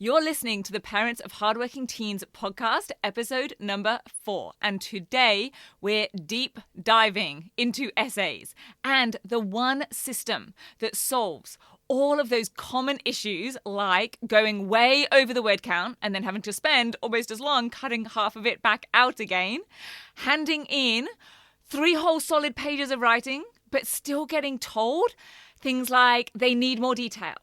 You're listening to the Parents of Hardworking Teens podcast, episode number 4. And today we're deep diving into essays and the one system that solves all of those common issues, like going way over the word count and then having to spend almost as long cutting half of it back out again, handing in 3 whole solid pages of writing, but still getting told things like they need more detail,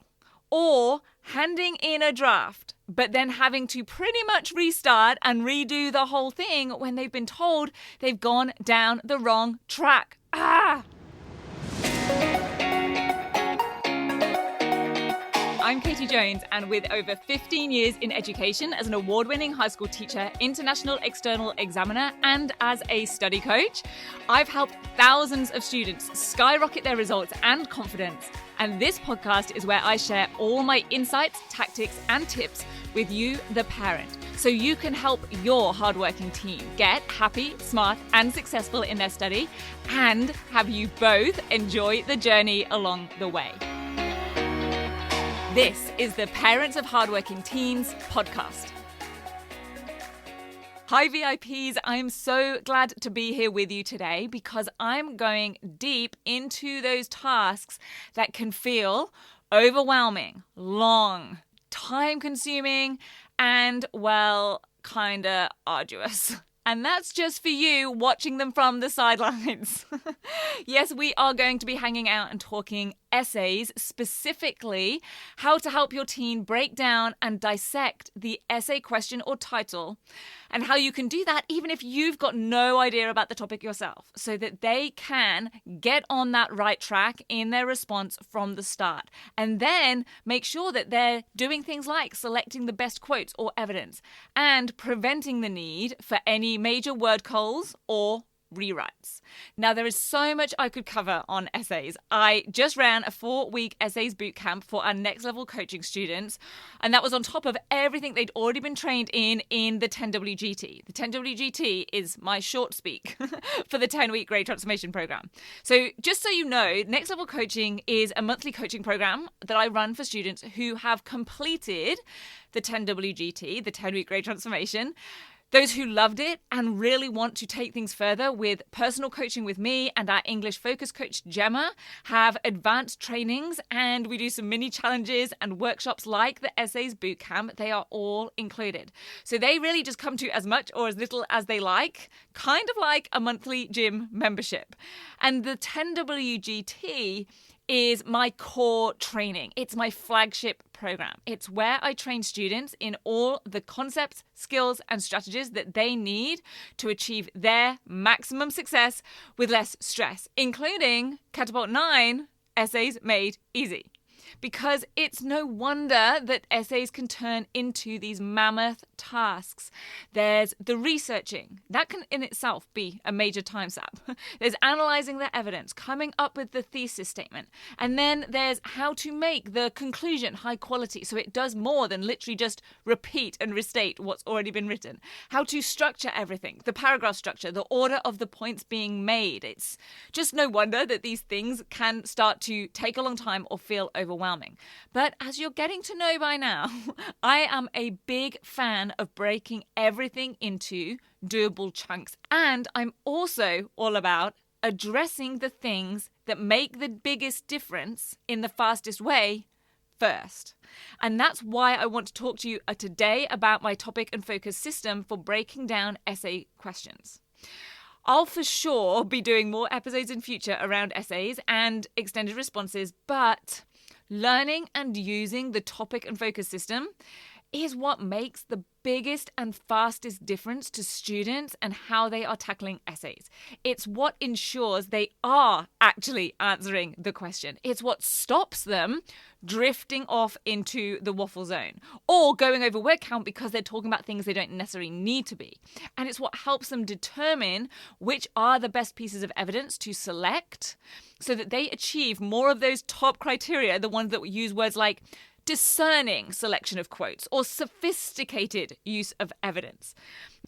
or handing in a draft, but then having to pretty much restart and redo the whole thing when they've been told they've gone down the wrong track. I'm Katie Jones, and with over 15 years in education as an award-winning high school teacher, international external examiner, and as a study coach, I've helped thousands of students skyrocket their results and confidence. And this podcast is where I share all my insights, tactics, and tips with you, the parent, so you can help your hardworking teen get happy, smart, and successful in their study, and have you both enjoy the journey along the way. This is the Parents of Hardworking Teens podcast. Hi VIPs, I'm so glad to be here with you today because I'm going deep into those tasks that can feel overwhelming, long, time-consuming, and, well, kinda arduous. And that's just for you watching them from the sidelines. Yes, we are going to be hanging out and talking essays, specifically how to help your teen break down and dissect the essay question or title, and how you can do that even if you've got no idea about the topic yourself, so that they can get on that right track in their response from the start. And then make sure that they're doing things like selecting the best quotes or evidence and preventing the need for any major word calls or rewrites. Now, there is so much I could cover on essays. I just ran a 4-week essays bootcamp for our next level coaching students, and that was on top of everything they'd already been trained in the 10WGT. The 10WGT is my short speak for the 10-week grade transformation program. So just so you know, next level coaching is a monthly coaching program that I run for students who have completed the 10WGT, the 10-week grade transformation. Those who loved it and really want to take things further with personal coaching with me and our English focus coach, Gemma, have advanced trainings, and we do some mini challenges and workshops like the Essays Bootcamp. They are all included. So they really just come to as much or as little as they like, kind of like a monthly gym membership. And the 10WGT is my core training. It's my flagship program. It's where I train students in all the concepts, skills, and strategies that they need to achieve their maximum success with less stress, including Catapult 9 Essays Made Easy. Because it's no wonder that essays can turn into these mammoth tasks. There's the researching. That can in itself be a major time sap. There's analysing the evidence, coming up with the thesis statement. And then there's how to make the conclusion high quality so it does more than literally just repeat and restate what's already been written. How to structure everything, the paragraph structure, the order of the points being made. It's just no wonder that these things can start to take a long time or feel overwhelming. But as you're getting to know by now, I am a big fan of breaking everything into doable chunks. And I'm also all about addressing the things that make the biggest difference in the fastest way first. And that's why I want to talk to you today about my topic and focus system for breaking down essay questions. I'll for sure be doing more episodes in future around essays and extended responses, but learning and using the topic and focus system is what makes the biggest and fastest difference to students and how they are tackling essays. It's what ensures they are actually answering the question. It's what stops them drifting off into the waffle zone or going over word count because they're talking about things they don't necessarily need to be. And it's what helps them determine which are the best pieces of evidence to select so that they achieve more of those top criteria, the ones that use words like discerning selection of quotes or sophisticated use of evidence.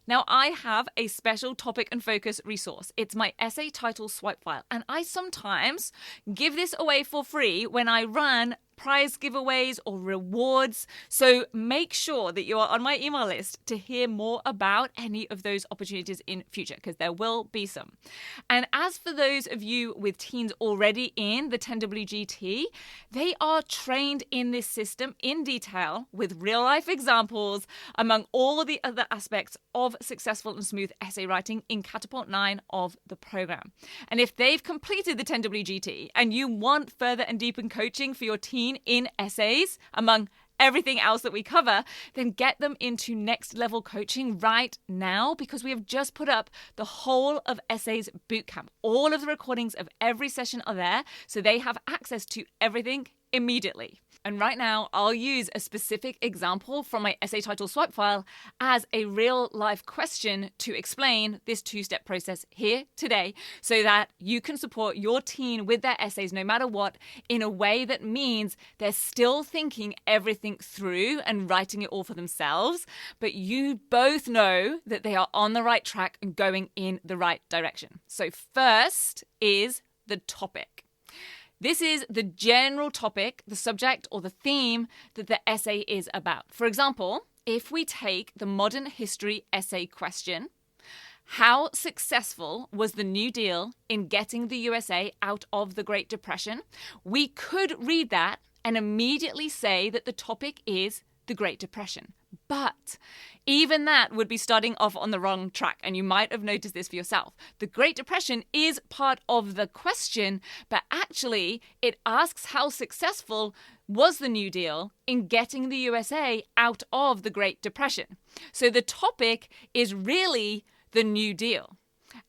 Now, I have a special topic and focus resource. It's my essay title swipe file, and I sometimes give this away for free when I run prize giveaways or rewards. So make sure that you are on my email list to hear more about any of those opportunities in future, because there will be some. And as for those of you with teens already in the 10WGT, they are trained in this system in detail with real life examples among all the other aspects of successful and smooth essay writing in Catapult 9 of the program. And if they've completed the 10WGT and you want further and deepened coaching for your teen in essays, among everything else that we cover, then get them into next level coaching right now, because we have just put up the whole of Essays Bootcamp. All of the recordings of every session are there, so they have access to everything immediately. And right now, I'll use a specific example from my essay title swipe file as a real life question to explain this two-step process here today, so that you can support your teen with their essays no matter what, in a way that means they're still thinking everything through and writing it all for themselves, but you both know that they are on the right track and going in the right direction. So first is the topic. This is the general topic, the subject or the theme that the essay is about. For example, if we take the modern history essay question, how successful was the New Deal in getting the USA out of the Great Depression? We could read that and immediately say that the topic is the Great Depression. But even that would be starting off on the wrong track, and you might have noticed this for yourself. The Great Depression is part of the question, but actually it asks how successful was the New Deal in getting the USA out of the Great Depression. So the topic is really the New Deal.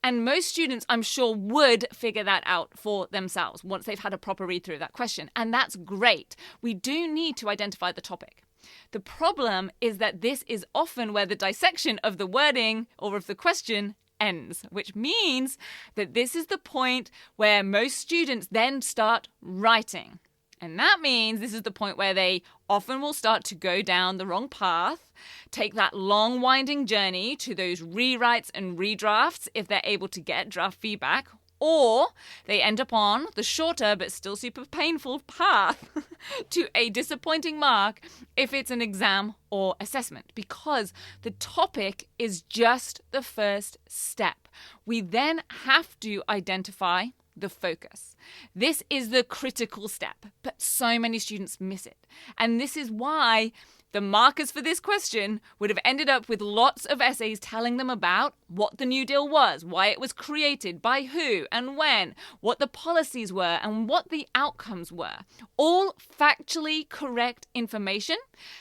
And most students, I'm sure, would figure that out for themselves once they've had a proper read through of that question. And that's great. We do need to identify the topic. The problem is that this is often where the dissection of the wording or of the question ends, which means that this is the point where most students then start writing. And that means this is the point where they often will start to go down the wrong path, take that long winding journey to those rewrites and redrafts if they're able to get draft feedback, or they end up on the shorter but still super painful path to a disappointing mark if it's an exam or assessment, because the topic is just the first step. We then have to identify the focus. This is the critical step, but so many students miss it. And this is why the markers for this question would have ended up with lots of essays telling them about what the New Deal was, why it was created, by who and when, what the policies were, and what the outcomes were. All factually correct information.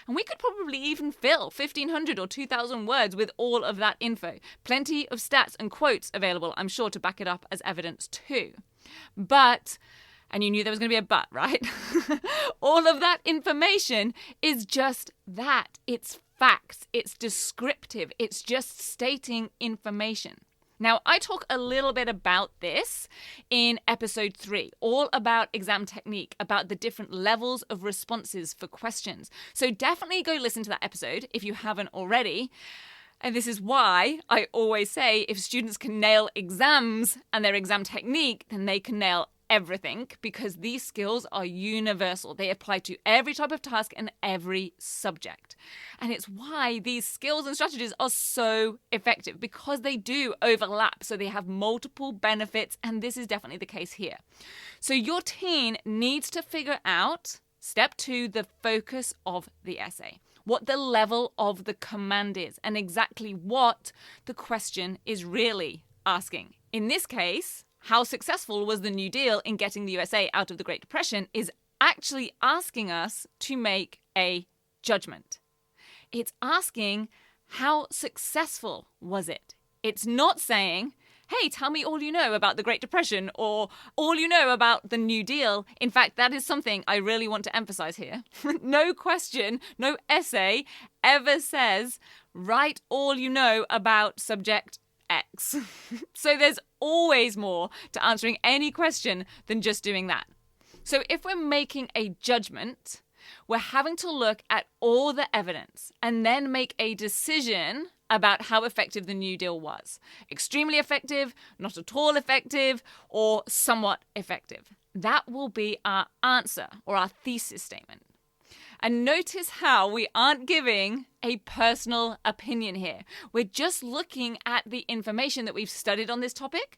And we could probably even fill 1,500 or 2,000 words with all of that info. Plenty of stats and quotes available, I'm sure, to back it up as evidence too. But, and you knew there was going to be a but, right? All of that information is just that. It's facts. It's descriptive. It's just stating information. Now, I talk a little bit about this in episode 3, all about exam technique, about the different levels of responses for questions. So definitely go listen to that episode if you haven't already. And this is why I always say if students can nail exams and their exam technique, then they can nail everything, because these skills are universal. They apply to every type of task and every subject. And it's why these skills and strategies are so effective, because they do overlap. So they have multiple benefits, and this is definitely the case here. So your teen needs to figure out, step 2, the focus of the essay, what the level of the command is, and exactly what the question is really asking. In this case, how successful was the New Deal in getting the USA out of the Great Depression is actually asking us to make a judgment. It's asking, how successful was it? It's not saying, hey, tell me all you know about the Great Depression or all you know about the New Deal. In fact, that is something I really want to emphasize here. No question, no essay ever says, write all you know about subject X. So there's always more to answering any question than just doing that. So if we're making a judgment, we're having to look at all the evidence and then make a decision about how effective the New Deal was. Extremely effective, not at all effective, or somewhat effective. That will be our answer or our thesis statement. And notice how we aren't giving a personal opinion here. We're just looking at the information that we've studied on this topic,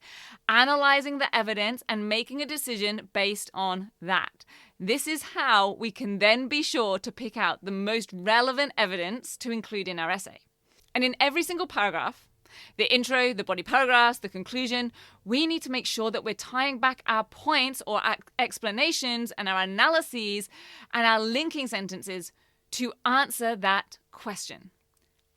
analyzing the evidence, and making a decision based on that. This is how we can then be sure to pick out the most relevant evidence to include in our essay. And in every single paragraph, the intro, the body paragraphs, the conclusion, we need to make sure that we're tying back our points or our explanations and our analyses and our linking sentences to answer that question.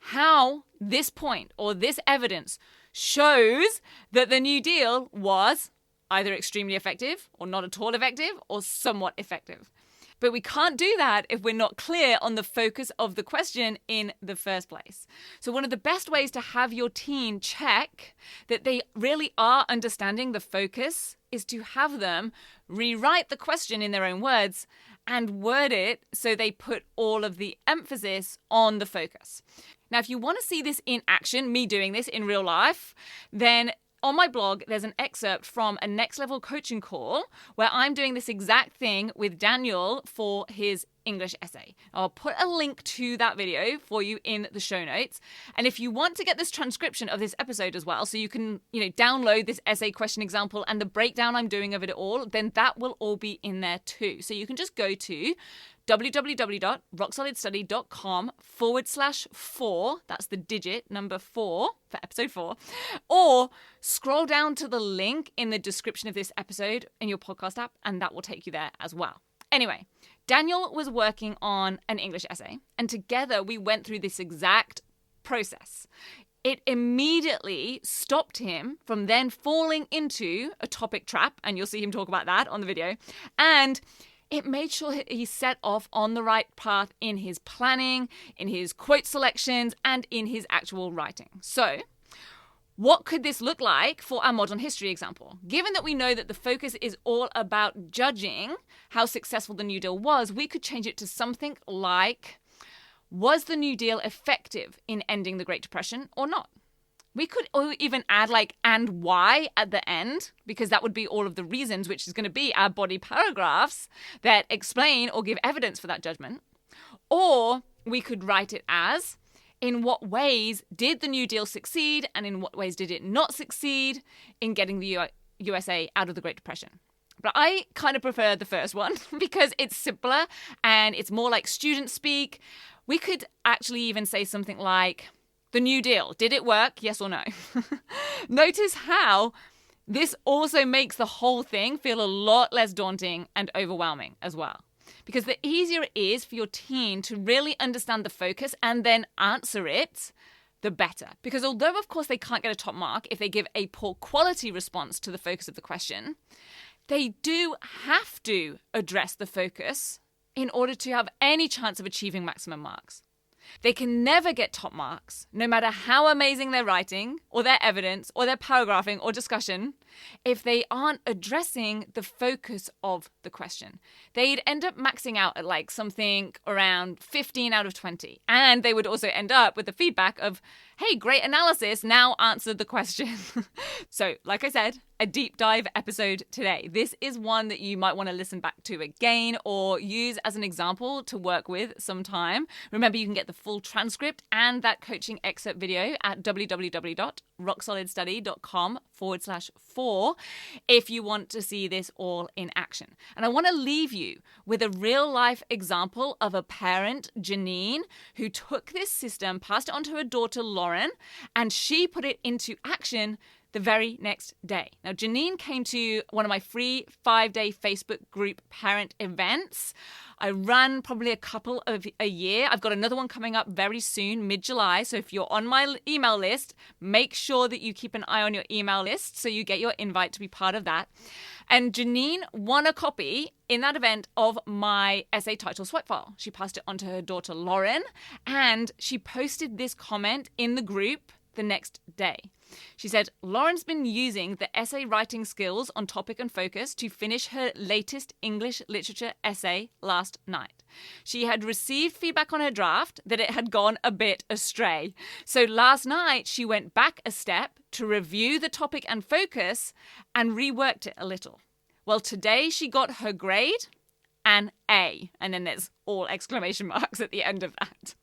How this point or this evidence shows that the New Deal was either extremely effective or not at all effective or somewhat effective. But we can't do that if we're not clear on the focus of the question in the first place. So one of the best ways to have your team check that they really are understanding the focus is to have them rewrite the question in their own words and word it so they put all of the emphasis on the focus. Now, if you want to see this in action, me doing this in real life, then on my blog, there's an excerpt from a next level coaching call where I'm doing this exact thing with Daniel for his English essay. I'll put a link to that video for you in the show notes. And if you want to get this transcription of this episode as well, so you can, download this essay question example and the breakdown I'm doing of it all, then that will all be in there too. So you can just go to www.rocksolidstudy.com/4, that's the digit number 4 for episode 4, or scroll down to the link in the description of this episode in your podcast app, and that will take you there as well. Anyway, Daniel was working on an English essay, and together we went through this exact process. It immediately stopped him from then falling into a topic trap, and you'll see him talk about that on the video, and it made sure he set off on the right path in his planning, in his quote selections, and in his actual writing. So, what could this look like for our modern history example? Given that we know that the focus is all about judging how successful the New Deal was, we could change it to something like, was the New Deal effective in ending the Great Depression or not? We could even add and why at the end, because that would be all of the reasons, which is going to be our body paragraphs that explain or give evidence for that judgment. Or we could write it as, in what ways did the New Deal succeed and in what ways did it not succeed in getting the USA out of the Great Depression? But I kind of prefer the first one because it's simpler and it's more like student speak. We could actually even say something like, the New Deal, did it work? Yes or no? Notice how this also makes the whole thing feel a lot less daunting and overwhelming as well. Because the easier it is for your team to really understand the focus and then answer it, the better. Because although, of course, they can't get a top mark if they give a poor quality response to the focus of the question, they do have to address the focus in order to have any chance of achieving maximum marks. They can never get top marks, no matter how amazing their writing or their evidence or their paragraphing or discussion, if they aren't addressing the focus of the question. They'd end up maxing out at something around 15 out of 20. And they would also end up with the feedback of, hey, great analysis, now answer the question. So, like I said, a deep dive episode today. This is one that you might want to listen back to again or use as an example to work with sometime. Remember, you can get the full transcript and that coaching excerpt video at www.rocksolidstudy.com/4 if you want to see this all in action. And I want to leave you with a real life example of a parent, Janine, who took this system, passed it on to her daughter, Lauren, and she put it into action the very next day. Now, Janine came to one of my free 5-day Facebook group parent events. I run probably a couple of a year. I've got another one coming up very soon, mid-July. So if you're on my email list, make sure that you keep an eye on your email list so you get your invite to be part of that. And Janine won a copy in that event of my essay title swipe file. She passed it on to her daughter, Lauren, and she posted this comment in the group the next day. She said, Lauren's been using the essay writing skills on topic and focus to finish her latest English literature essay last night. She had received feedback on her draft that it had gone a bit astray. So last night, she went back a step to review the topic and focus and reworked it a little. Well, today she got her grade, an A. And then there's all exclamation marks at the end of that.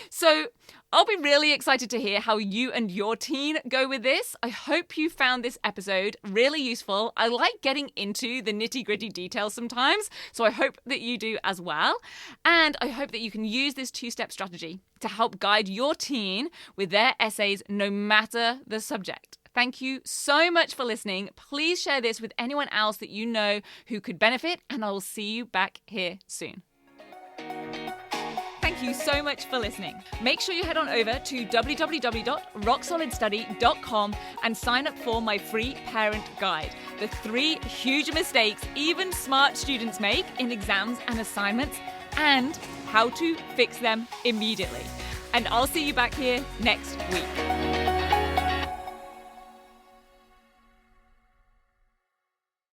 So I'll be really excited to hear how you and your teen go with this. I hope you found this episode really useful. I like getting into the nitty-gritty details sometimes, so I hope that you do as well. And I hope that you can use this two-step strategy to help guide your teen with their essays no matter the subject. Thank you so much for listening. Please share this with anyone else that you know who could benefit, and I will see you back here soon. Thank you so much for listening. Make sure you head on over to www.rocksolidstudy.com and sign up for my free parent guide. The 3 huge mistakes even smart students make in exams and assignments, and how to fix them immediately. And I'll see you back here next week.